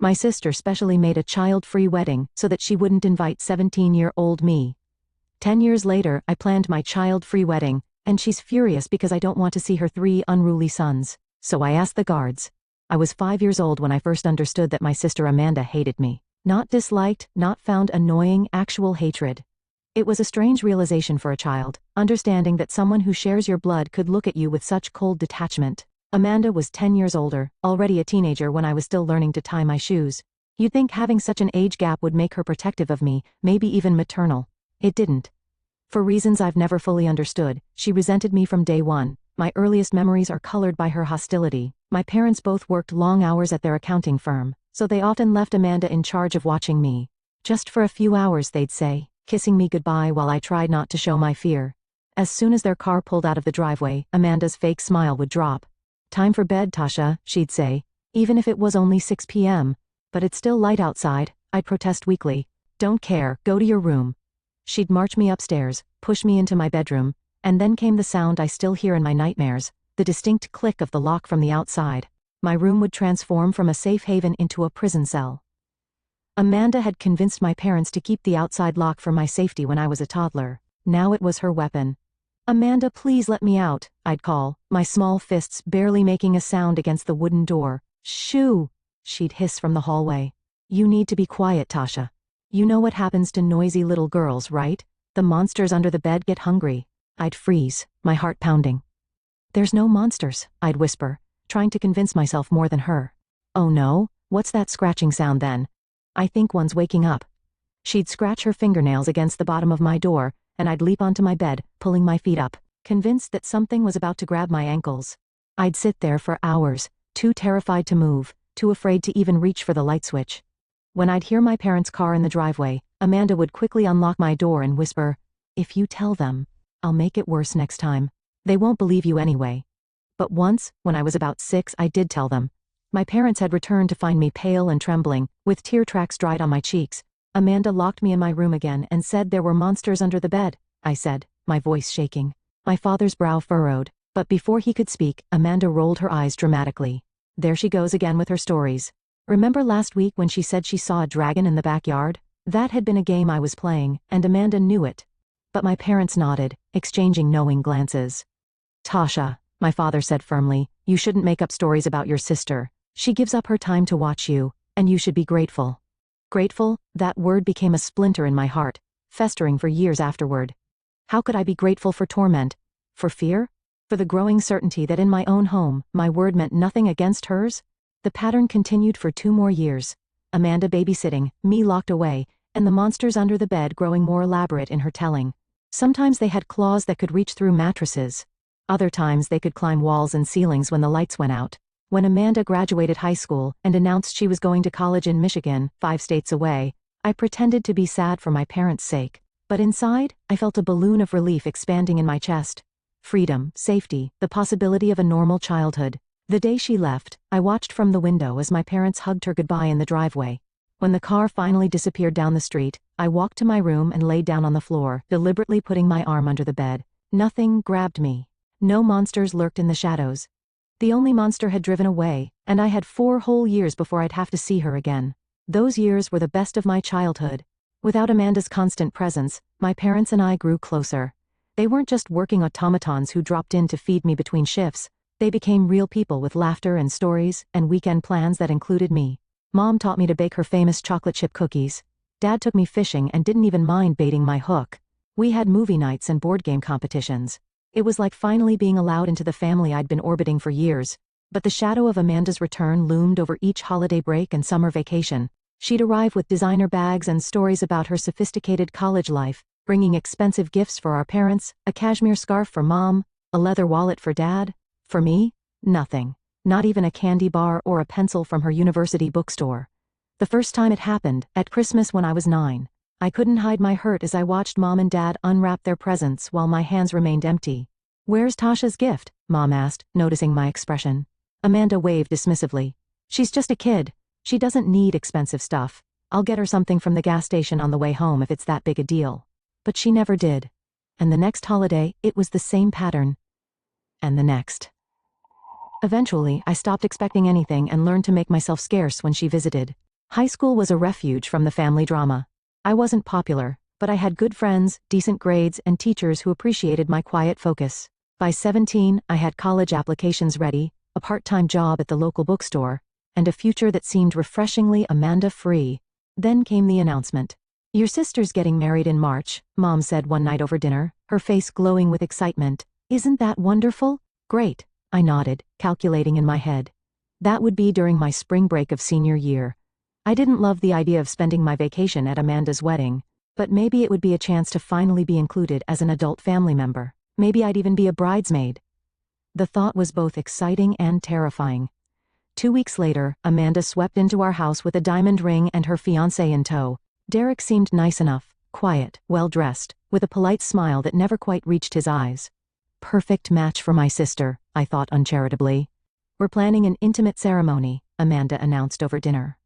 My sister specially made a child-free wedding so that she wouldn't invite 17-year-old me. 10 years later, I planned my child-free wedding, and she's furious because I don't want to see her 3 unruly sons. So I asked the guards. I was 5 years old when I first understood that my sister Amanda hated me. Not disliked, not found annoying, actual hatred. It was a strange realization for a child, understanding that someone who shares your blood could look at you with such cold detachment. Amanda was 10 years older, already a teenager when I was still learning to tie my shoes. You'd think having such an age gap would make her protective of me, maybe even maternal. It didn't. For reasons I've never fully understood, she resented me from day one. My earliest memories are colored by her hostility. My parents both worked long hours at their accounting firm, so they often left Amanda in charge of watching me. Just for a few hours, they'd say, kissing me goodbye while I tried not to show my fear. As soon as their car pulled out of the driveway, Amanda's fake smile would drop. "Time for bed, Tasha," she'd say, even if it was only 6 p.m. But it's still light outside, I'd protest weakly. "Don't care, go to your room." She'd march me upstairs, push me into my bedroom, and then came the sound I still hear in my nightmares, the distinct click of the lock from the outside. My room would transform from a safe haven into a prison cell. Amanda had convinced my parents to keep the outside lock for my safety when I was a toddler. Now it was her weapon. "Amanda, please let me out," I'd call, my small fists barely making a sound against the wooden door. "Shoo!" she'd hiss from the hallway. "You need to be quiet, Tasha. You know what happens to noisy little girls, right? The monsters under the bed get hungry." I'd freeze, my heart pounding. "There's no monsters," I'd whisper, trying to convince myself more than her. "Oh no? What's that scratching sound then? I think one's waking up." She'd scratch her fingernails against the bottom of my door, and I'd leap onto my bed, pulling my feet up, convinced that something was about to grab my ankles. I'd sit there for hours, too terrified to move, too afraid to even reach for the light switch. When I'd hear my parents' car in the driveway, Amanda would quickly unlock my door and whisper, "If you tell them, I'll make it worse next time. They won't believe you anyway." But once, when I was about 6, I did tell them. My parents had returned to find me pale and trembling, with tear tracks dried on my cheeks. "Amanda locked me in my room again and said there were monsters under the bed," I said, my voice shaking. My father's brow furrowed, but before he could speak, Amanda rolled her eyes dramatically. "There she goes again with her stories. Remember last week when she said she saw a dragon in the backyard? That had been a game I was playing, and Amanda knew it." But my parents nodded, exchanging knowing glances. "Tasha," my father said firmly, "you shouldn't make up stories about your sister. She gives up her time to watch you, and you should be grateful." Grateful, that word became a splinter in my heart, festering for years afterward. How could I be grateful for torment? For fear? For the growing certainty that in my own home, my word meant nothing against hers? The pattern continued for 2 more years. Amanda babysitting, me locked away, and the monsters under the bed growing more elaborate in her telling. Sometimes they had claws that could reach through mattresses. Other times they could climb walls and ceilings when the lights went out. When Amanda graduated high school and announced she was going to college in Michigan, 5 states away, I pretended to be sad for my parents' sake. But inside, I felt a balloon of relief expanding in my chest. Freedom, safety, the possibility of a normal childhood. The day she left, I watched from the window as my parents hugged her goodbye in the driveway. When the car finally disappeared down the street, I walked to my room and laid down on the floor, deliberately putting my arm under the bed. Nothing grabbed me. No monsters lurked in the shadows. The only monster had driven away, and I had 4 whole years before I'd have to see her again. Those years were the best of my childhood. Without Amanda's constant presence, my parents and I grew closer. They weren't just working automatons who dropped in to feed me between shifts. They became real people with laughter and stories and weekend plans that included me. Mom taught me to bake her famous chocolate chip cookies. Dad took me fishing and didn't even mind baiting my hook. We had movie nights and board game competitions. It was like finally being allowed into the family I'd been orbiting for years. But the shadow of Amanda's return loomed over each holiday break and summer vacation. She'd arrive with designer bags and stories about her sophisticated college life, bringing expensive gifts for our parents, a cashmere scarf for Mom, a leather wallet for Dad. For me, nothing. Not even a candy bar or a pencil from her university bookstore. The first time it happened, at Christmas when I was 9. I couldn't hide my hurt as I watched Mom and Dad unwrap their presents while my hands remained empty. "Where's Tasha's gift?" Mom asked, noticing my expression. Amanda waved dismissively. "She's just a kid. She doesn't need expensive stuff. I'll get her something from the gas station on the way home if it's that big a deal." But she never did. And the next holiday, it was the same pattern. And the next. Eventually, I stopped expecting anything and learned to make myself scarce when she visited. High school was a refuge from the family drama. I wasn't popular, but I had good friends, decent grades, and teachers who appreciated my quiet focus. By 17, I had college applications ready, a part-time job at the local bookstore, and a future that seemed refreshingly Amanda-free. Then came the announcement. "Your sister's getting married in March," Mom said one night over dinner, her face glowing with excitement. "Isn't that wonderful?" "Great," I nodded, calculating in my head. That would be during my spring break of senior year. I didn't love the idea of spending my vacation at Amanda's wedding, but maybe it would be a chance to finally be included as an adult family member. Maybe I'd even be a bridesmaid. The thought was both exciting and terrifying. 2 weeks later, Amanda swept into our house with a diamond ring and her fiancé in tow. Derek seemed nice enough, quiet, well-dressed, with a polite smile that never quite reached his eyes. Perfect match for my sister, I thought uncharitably. "We're planning an intimate ceremony," Amanda announced over dinner.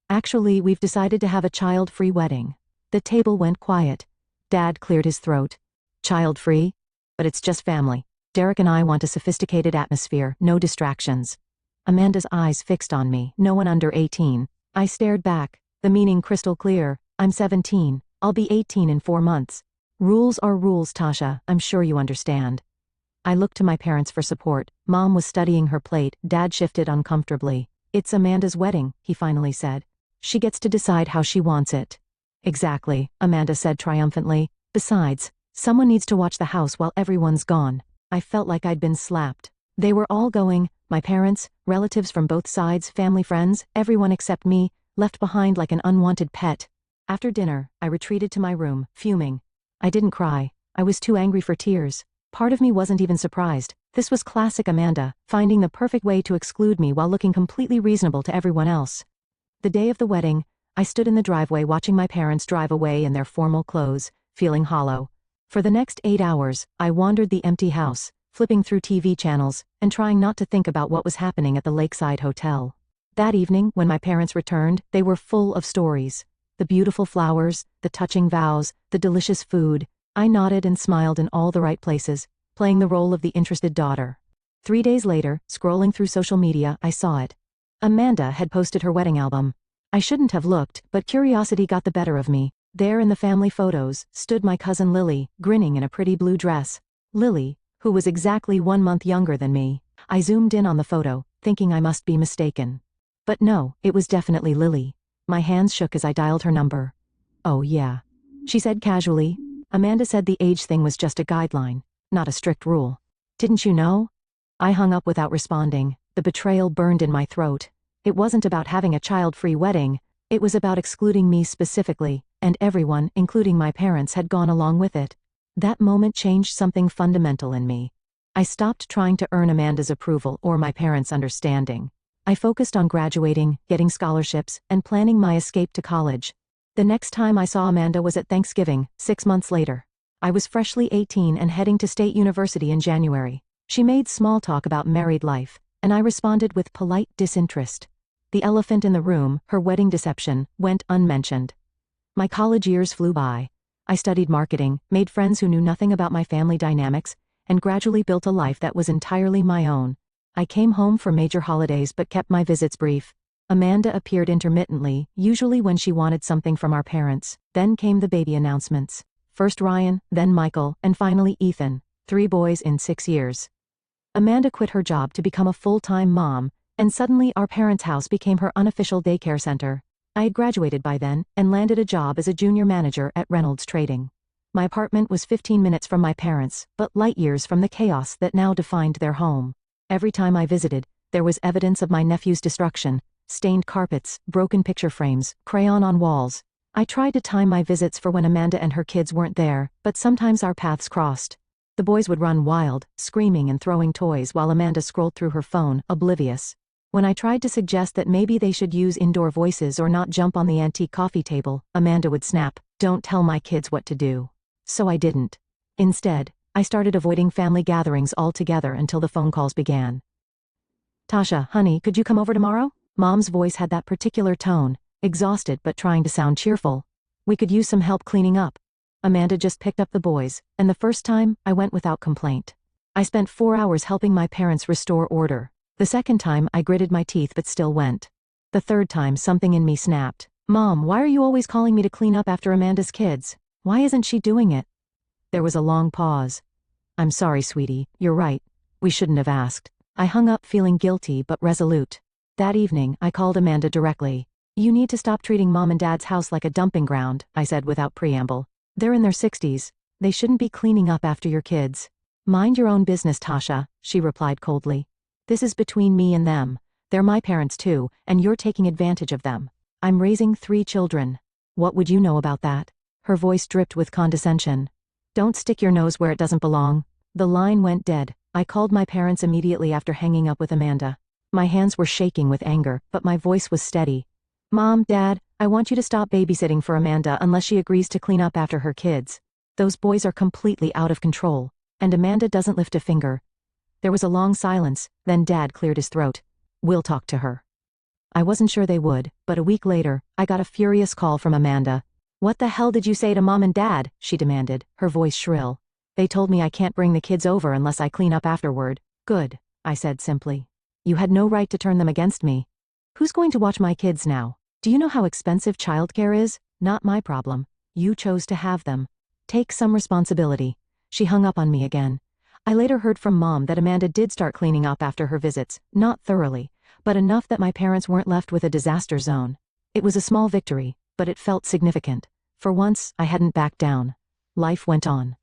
"Actually, we've decided to have a child-free wedding." The table went quiet. Dad cleared his throat. "Child-free? But it's just family. Derek and I want a sophisticated atmosphere, no distractions." Amanda's eyes fixed on me, no one under 18. I stared back, the meaning crystal clear. "I'm 17. I'll be 18 in 4 months. Rules are rules, Tasha, I'm sure you understand." I looked to my parents for support. Mom was studying her plate, Dad shifted uncomfortably. "It's Amanda's wedding," he finally said. "She gets to decide how she wants it." "Exactly," Amanda said triumphantly. "Besides, someone needs to watch the house while everyone's gone." I felt like I'd been slapped. They were all going, my parents, relatives from both sides, family friends, everyone except me, left behind like an unwanted pet. After dinner, I retreated to my room, fuming. I didn't cry. I was too angry for tears. Part of me wasn't even surprised. This was classic Amanda, finding the perfect way to exclude me while looking completely reasonable to everyone else. The day of the wedding, I stood in the driveway watching my parents drive away in their formal clothes, feeling hollow. For the next 8 hours, I wandered the empty house, flipping through TV channels, and trying not to think about what was happening at the Lakeside Hotel. That evening, when my parents returned, they were full of stories. The beautiful flowers, the touching vows, the delicious food. I nodded and smiled in all the right places, playing the role of the interested daughter. 3 days later, scrolling through social media, I saw it. Amanda had posted her wedding album. I shouldn't have looked, but curiosity got the better of me. There in the family photos, stood my cousin Lily, grinning in a pretty blue dress. Lily, who was exactly 1 month younger than me. I zoomed in on the photo, thinking I must be mistaken. But no, it was definitely Lily. My hands shook as I dialed her number. "Oh yeah," she said casually. "Amanda said the age thing was just a guideline, not a strict rule. Didn't you know?" I hung up without responding. The betrayal burned in my throat. It wasn't about having a child-free wedding. It was about excluding me specifically, and everyone, including my parents, had gone along with it. That moment changed something fundamental in me. I stopped trying to earn Amanda's approval or my parents' understanding. I focused on graduating, getting scholarships, and planning my escape to college. The next time I saw Amanda was at Thanksgiving, 6 months later. I was freshly 18 and heading to State University in January. She made small talk about married life, and I responded with polite disinterest. The elephant in the room, her wedding deception, went unmentioned. My college years flew by. I studied marketing, made friends who knew nothing about my family dynamics, and gradually built a life that was entirely my own. I came home for major holidays but kept my visits brief. Amanda appeared intermittently, usually when she wanted something from our parents. Then came the baby announcements. First Ryan, then Michael, and finally Ethan. 3 boys in 6 years. Amanda quit her job to become a full-time mom, and suddenly our parents' house became her unofficial daycare center. I had graduated by then, and landed a job as a junior manager at Reynolds Trading. My apartment was 15 minutes from my parents, but light years from the chaos that now defined their home. Every time I visited, there was evidence of my nephew's destruction: stained carpets, broken picture frames, crayon on walls. I tried to time my visits for when Amanda and her kids weren't there, but sometimes our paths crossed. The boys would run wild, screaming and throwing toys while Amanda scrolled through her phone, oblivious. When I tried to suggest that maybe they should use indoor voices or not jump on the antique coffee table, Amanda would snap, "Don't tell my kids what to do." So I didn't. Instead, I started avoiding family gatherings altogether until the phone calls began. "Tasha, honey, could you come over tomorrow?" Mom's voice had that particular tone, exhausted but trying to sound cheerful. "We could use some help cleaning up." Amanda just picked up the boys, and the first time, I went without complaint. I spent 4 hours helping my parents restore order. The second time, I gritted my teeth but still went. The third time, something in me snapped. Mom, why are you always calling me to clean up after Amanda's kids? Why isn't she doing it? There was a long pause. I'm sorry, sweetie, you're right. We shouldn't have asked. I hung up feeling guilty but resolute. That evening, I called Amanda directly. You need to stop treating Mom and Dad's house like a dumping ground, I said without preamble. They're in their 60s. They shouldn't be cleaning up after your kids. Mind your own business, Tasha, she replied coldly. This is between me and them. They're my parents too, and you're taking advantage of them. I'm raising 3 children. What would you know about that? Her voice dripped with condescension. Don't stick your nose where it doesn't belong. The line went dead. I called my parents immediately after hanging up with Amanda. My hands were shaking with anger, but my voice was steady. Mom, Dad, I want you to stop babysitting for Amanda unless she agrees to clean up after her kids. Those boys are completely out of control, and Amanda doesn't lift a finger. There was a long silence, then Dad cleared his throat. We'll talk to her. I wasn't sure they would, but a week later, I got a furious call from Amanda. What the hell did you say to Mom and Dad? She demanded, her voice shrill. They told me I can't bring the kids over unless I clean up afterward. Good, I said simply. You had no right to turn them against me. Who's going to watch my kids now? Do you know how expensive childcare is? Not my problem. You chose to have them. Take some responsibility. She hung up on me again. I later heard from Mom that Amanda did start cleaning up after her visits, not thoroughly, but enough that my parents weren't left with a disaster zone. It was a small victory, but it felt significant. For once, I hadn't backed down. Life went on.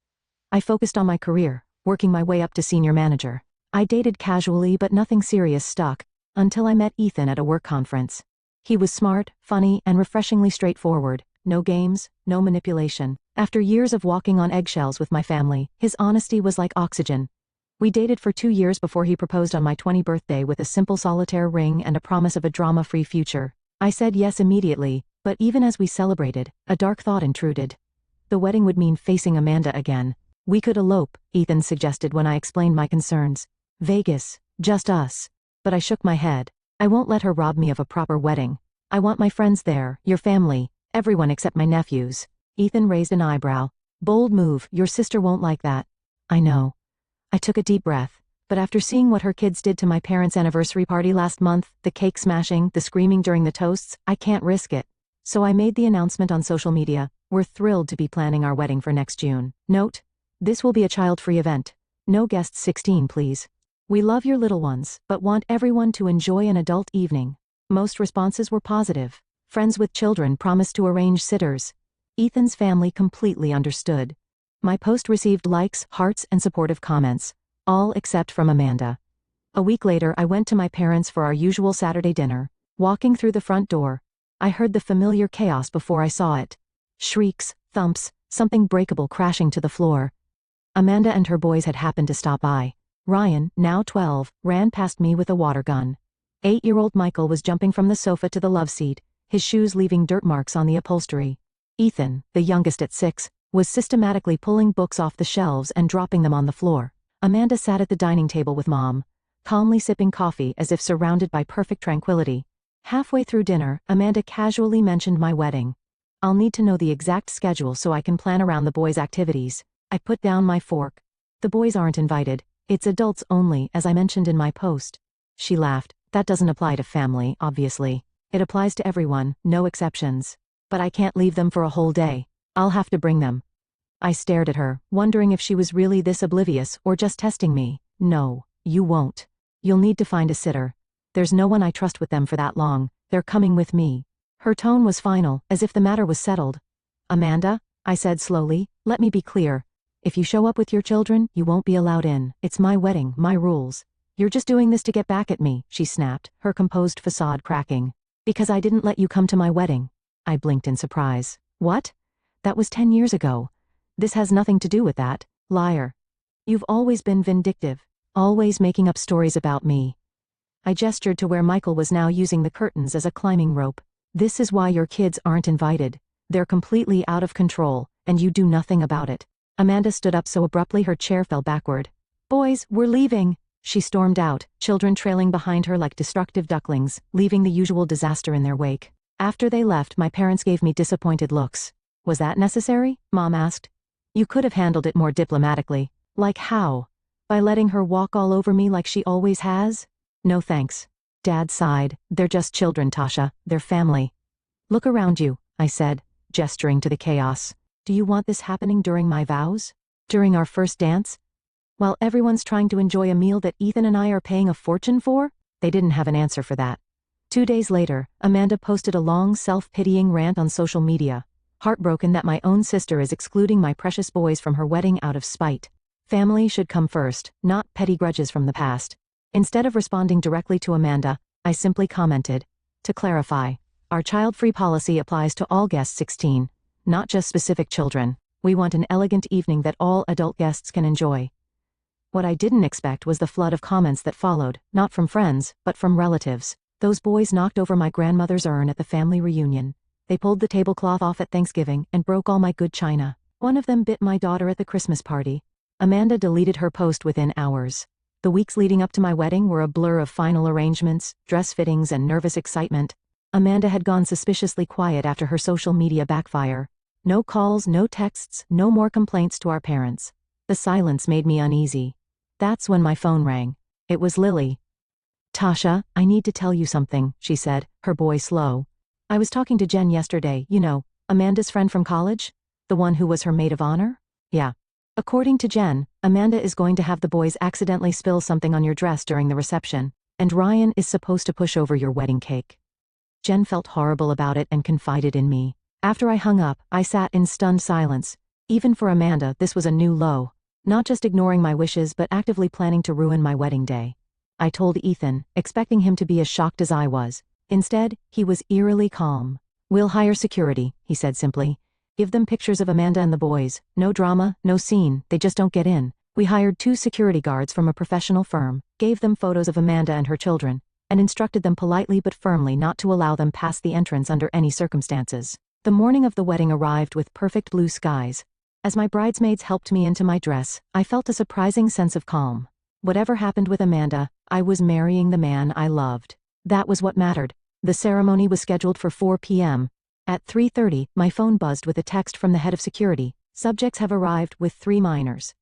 I focused on my career, working my way up to senior manager. I dated casually, but nothing serious stuck, until I met Ethan at a work conference. He was smart, funny, and refreshingly straightforward. No games, no manipulation. After years of walking on eggshells with my family, his honesty was like oxygen. We dated for 2 years before he proposed on my 20th birthday with a simple solitaire ring and a promise of a drama-free future. I said yes immediately, but even as we celebrated, a dark thought intruded. The wedding would mean facing Amanda again. We could elope, Ethan suggested when I explained my concerns. Vegas, just us. But I shook my head. I won't let her rob me of a proper wedding. I want my friends there, your family, everyone except my nephews. Ethan raised an eyebrow. Bold move, your sister won't like that. I know. I took a deep breath, but after seeing what her kids did to my parents' anniversary party last month, the cake smashing, the screaming during the toasts, I can't risk it. So I made the announcement on social media. We're thrilled to be planning our wedding for next June. Note: this will be a child-free event. No guests 16, please. We love your little ones, but want everyone to enjoy an adult evening. Most responses were positive. Friends with children promised to arrange sitters. Ethan's family completely understood. My post received likes, hearts, and supportive comments, all except from Amanda. A week later, I went to my parents for our usual Saturday dinner. Walking through the front door, I heard the familiar chaos before I saw it. Shrieks, thumps, something breakable crashing to the floor. Amanda and her boys had happened to stop by. Ryan, now 12, ran past me with a water gun. 8-year-old Michael was jumping from the sofa to the love seat, his shoes leaving dirt marks on the upholstery. Ethan, the youngest at 6, was systematically pulling books off the shelves and dropping them on the floor. Amanda sat at the dining table with Mom, calmly sipping coffee as if surrounded by perfect tranquility. Halfway through dinner, Amanda casually mentioned my wedding. I'll need to know the exact schedule so I can plan around the boys' activities. I put down my fork. The boys aren't invited. It's adults only, as I mentioned in my post. She laughed. That doesn't apply to family, obviously. It applies to everyone, no exceptions. But I can't leave them for a whole day. I'll have to bring them. I stared at her, wondering if she was really this oblivious or just testing me. No, you won't. You'll need to find a sitter. There's no one I trust with them for that long. They're coming with me. Her tone was final, as if the matter was settled. Amanda, I said slowly, let me be clear. If you show up with your children, you won't be allowed in. It's my wedding, my rules. You're just doing this to get back at me, she snapped, her composed facade cracking. Because I didn't let you come to my wedding. I blinked in surprise. What? That was 10 years ago. This has nothing to do with that. Liar. You've always been vindictive, always making up stories about me. I gestured to where Michael was now using the curtains as a climbing rope. This is why your kids aren't invited. They're completely out of control, and you do nothing about it. Amanda stood up so abruptly her chair fell backward. Boys, we're leaving. She stormed out, children trailing behind her like destructive ducklings, leaving the usual disaster in their wake. After they left, my parents gave me disappointed looks. Was that necessary? Mom asked. You could have handled it more diplomatically. Like how? By letting her walk all over me like she always has? No thanks. Dad sighed. They're just children, Tasha. They're family. Look around you, I said, gesturing to the chaos. Do you want this happening during my vows? During our first dance? While everyone's trying to enjoy a meal that Ethan and I are paying a fortune for? They didn't have an answer for that. 2 days later, Amanda posted a long self-pitying rant on social media, heartbroken that my own sister is excluding my precious boys from her wedding out of spite. Family should come first, not petty grudges from the past. Instead of responding directly to Amanda, I simply commented, to clarify, our child-free policy applies to all guests 16, not just specific children. We want an elegant evening that all adult guests can enjoy. What I didn't expect was the flood of comments that followed, not from friends, but from relatives. Those boys knocked over my grandmother's urn at the family reunion. They pulled the tablecloth off at Thanksgiving and broke all my good china. One of them bit my daughter at the Christmas party. Amanda deleted her post within hours. The weeks leading up to my wedding were a blur of final arrangements, dress fittings, and nervous excitement. Amanda had gone suspiciously quiet after her social media backfire. No calls, no texts, no more complaints to our parents. The silence made me uneasy. That's when my phone rang. It was Lily. Tasha, I need to tell you something, she said, her voice low. I was talking to Jen yesterday, you know, Amanda's friend from college? The one who was her maid of honor? Yeah. According to Jen, Amanda is going to have the boys accidentally spill something on your dress during the reception, and Ryan is supposed to push over your wedding cake. Jen felt horrible about it and confided in me. After I hung up, I sat in stunned silence. Even for Amanda, this was a new low. Not just ignoring my wishes but actively planning to ruin my wedding day. I told Ethan, expecting him to be as shocked as I was. Instead, he was eerily calm. We'll hire security, he said simply. Give them pictures of Amanda and the boys. No drama, no scene, they just don't get in. We hired 2 security guards from a professional firm, gave them photos of Amanda and her children, and instructed them politely but firmly not to allow them past the entrance under any circumstances. The morning of the wedding arrived with perfect blue skies. As my bridesmaids helped me into my dress, I felt a surprising sense of calm. Whatever happened with Amanda, I was marrying the man I loved. That was what mattered. The ceremony was scheduled for 4 p.m. At 3:30, my phone buzzed with a text from the head of security. Subjects have arrived with 3 minors.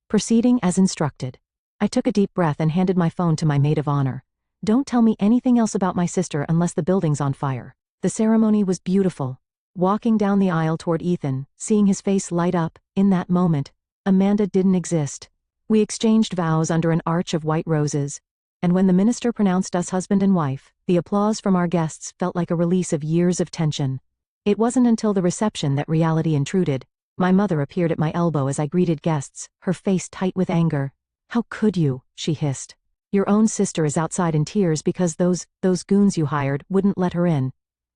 Proceeding as instructed. I took a deep breath and handed my phone to my maid of honor. Don't tell me anything else about my sister unless the building's on fire. The ceremony was beautiful. Walking down the aisle toward Ethan, seeing his face light up, in that moment, Amanda didn't exist. We exchanged vows under an arch of white roses, and when the minister pronounced us husband and wife, the applause from our guests felt like a release of years of tension. It wasn't until the reception that reality intruded. My mother appeared at my elbow as I greeted guests, her face tight with anger. How could you? She hissed. Your own sister is outside in tears because those goons you hired wouldn't let her in.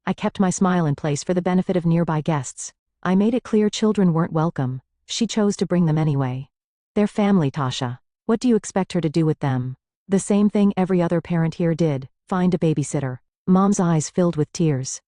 I kept my smile in place for the benefit of nearby guests. I made it clear children weren't welcome. She chose to bring them anyway. They're family, Tasha. What do you expect her to do with them? The same thing every other parent here did, find a babysitter. Mom's eyes filled with tears.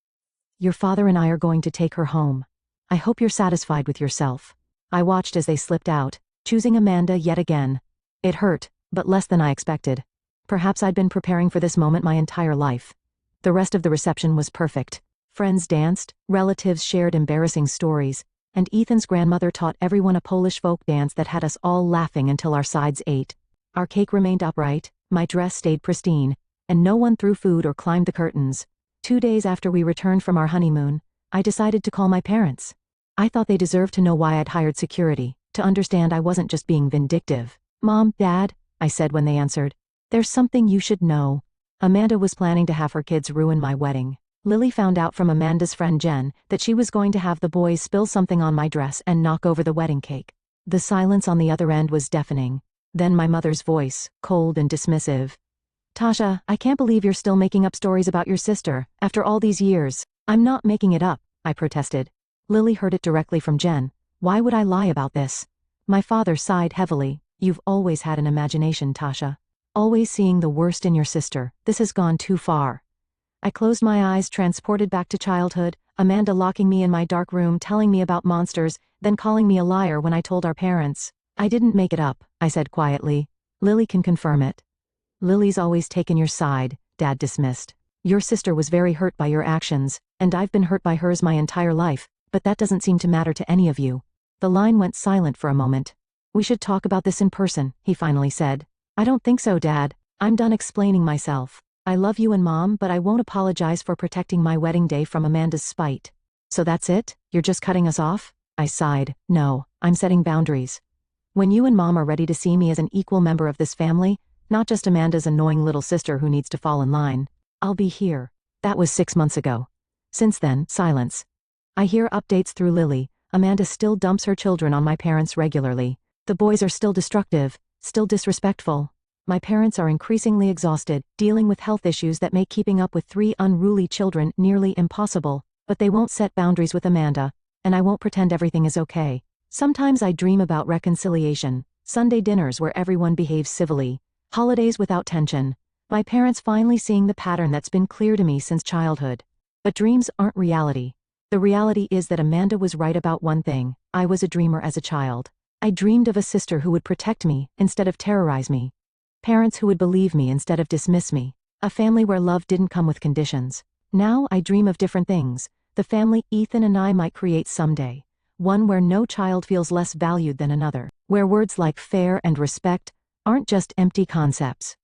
Your father and I are going to take her home. I hope you're satisfied with yourself. I watched as they slipped out, choosing Amanda yet again. It hurt, but less than I expected. Perhaps I'd been preparing for this moment my entire life. The rest of the reception was perfect. Friends danced, relatives shared embarrassing stories, and Ethan's grandmother taught everyone a Polish folk dance that had us all laughing until our sides ached. Our cake remained upright, my dress stayed pristine, and no one threw food or climbed the curtains. 2 days after we returned from our honeymoon, I decided to call my parents. I thought they deserved to know why I'd hired security, to understand I wasn't just being vindictive. Mom, Dad, I said when they answered, there's something you should know. Amanda was planning to have her kids ruin my wedding. Lily found out from Amanda's friend Jen that she was going to have the boys spill something on my dress and knock over the wedding cake. The silence on the other end was deafening. Then my mother's voice, cold and dismissive. Tasha, I can't believe you're still making up stories about your sister, after all these years. I'm not making it up, I protested. Lily heard it directly from Jen. Why would I lie about this? My father sighed heavily. You've always had an imagination, Tasha. Always seeing the worst in your sister. This has gone too far. I closed my eyes, transported back to childhood, Amanda locking me in my dark room, telling me about monsters, then calling me a liar when I told our parents. I didn't make it up, I said quietly. Lily can confirm it. Lily's always taken your side, Dad dismissed. Your sister was very hurt by your actions, and I've been hurt by hers my entire life, but that doesn't seem to matter to any of you. The line went silent for a moment. We should talk about this in person, he finally said. I don't think so, Dad. I'm done explaining myself. I love you and Mom, but I won't apologize for protecting my wedding day from Amanda's spite. So that's it? You're just cutting us off? I sighed. No, I'm setting boundaries. When you and Mom are ready to see me as an equal member of this family, not just Amanda's annoying little sister who needs to fall in line, I'll be here. That was 6 months ago. Since then, silence. I hear updates through Lily. Amanda still dumps her children on my parents regularly. The boys are still destructive, still disrespectful. My parents are increasingly exhausted, dealing with health issues that make keeping up with 3 unruly children nearly impossible, but they won't set boundaries with Amanda, and I won't pretend everything is okay. Sometimes I dream about reconciliation, Sunday dinners where everyone behaves civilly, holidays without tension, my parents finally seeing the pattern that's been clear to me since childhood. But dreams aren't reality. The reality is that Amanda was right about one thing: I was a dreamer as a child. I dreamed of a sister who would protect me instead of terrorize me. Parents who would believe me instead of dismiss me. A family where love didn't come with conditions. Now I dream of different things. The family Ethan and I might create someday. One where no child feels less valued than another. Where words like fair and respect aren't just empty concepts.